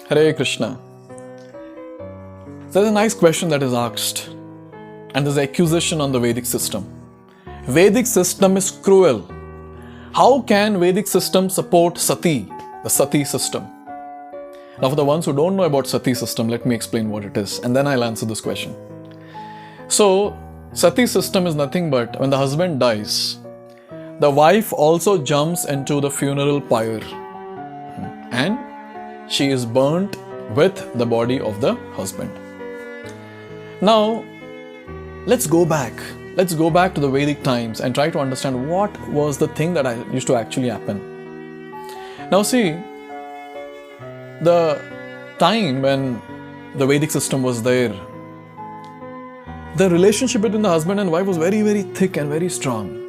Hare Krishna. There's a nice question that is asked, and there's an accusation on the Vedic system. Vedic system is cruel. How can Vedic system support Sati, the Sati system? Now, for the ones who don't know about Sati system, let me explain what it is, and then I'll answer this question. So, Sati system is nothing but when the husband dies, the wife also jumps into the funeral pyre and she is burnt with the body of the husband. Now, let's go back to the Vedic times and try to understand what was the thing that used to actually happen. Now see, the time when the Vedic system was there, the relationship between the husband and wife was very, very thick and very strong.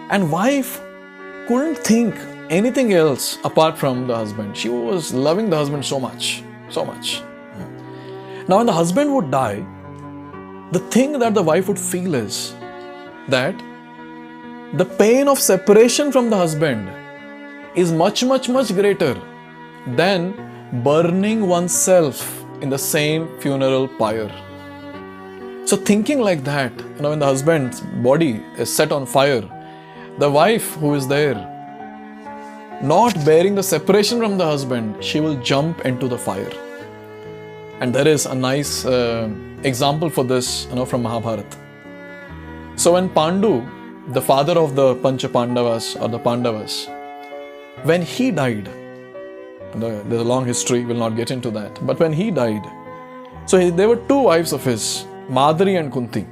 And wife couldn't think anything else apart from the husband. She was loving the husband so much. Now when the husband would die, the thing that the wife would feel is that the pain of separation from the husband is much greater than burning oneself in the same funeral pyre. So thinking like that, when the husband's body is set on fire, the wife who is there, not bearing the separation from the husband, she will jump into the fire. And there is a nice example for this, from Mahabharata. So when Pandu, the father of the Pancha Pandavas or the Pandavas, when he died, there's a long history, we'll not get into that. But when he died, so there were two wives of his, Madari and Kunti.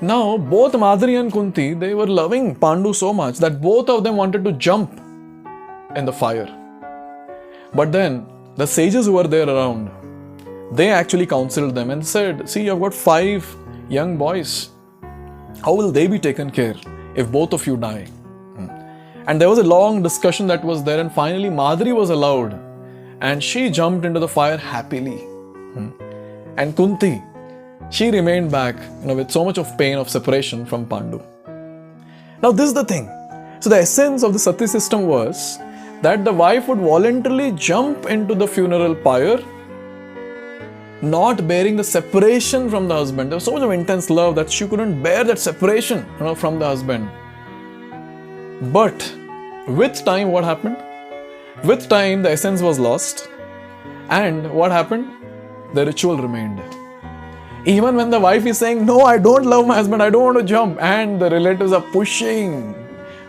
Now, both Madari and Kunti, they were loving Pandu so much that both of them wanted to jump in the fire. But then, the sages who were there around, they actually counseled them and said, see, you've got 5 young boys. How will they be taken care if both of you die? And there was a long discussion that was there, and finally Madari was allowed and she jumped into the fire happily. And Kunti, she remained back, with so much of pain of separation from Pandu. Now this is the thing. So the essence of the Sati system was that the wife would voluntarily jump into the funeral pyre, not bearing the separation from the husband. There was so much of intense love that she couldn't bear that separation, from the husband. But with time, what happened? With time, the essence was lost. And what happened? The ritual remained. Even when the wife is saying, no, I don't love my husband, I don't want to jump. And the relatives are pushing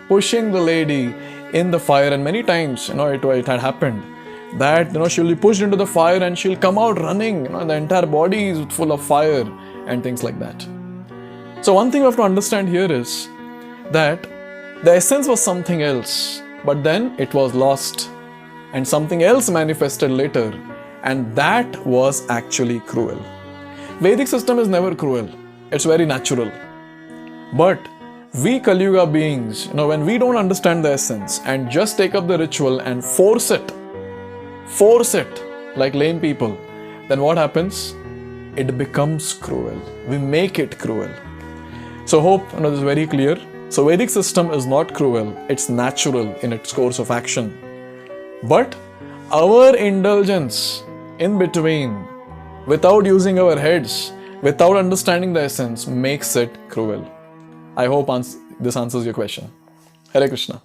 the lady in the fire. And many times, it had happened that, she'll be pushed into the fire and she'll come out running. The entire body is full of fire and things like that. So one thing you have to understand here is that the essence was something else, but then it was lost and something else manifested later, and that was actually cruel. Vedic system is never cruel. It's very natural. But we Kali Yuga beings, when we don't understand the essence and just take up the ritual and force it like lame people, then what happens? It becomes cruel. We make it cruel. So hope this is very clear. So Vedic system is not cruel. It's natural in its course of action. But our indulgence in between, without using our heads, without understanding the essence, makes it cruel. I hope this answers your question. Hare Krishna.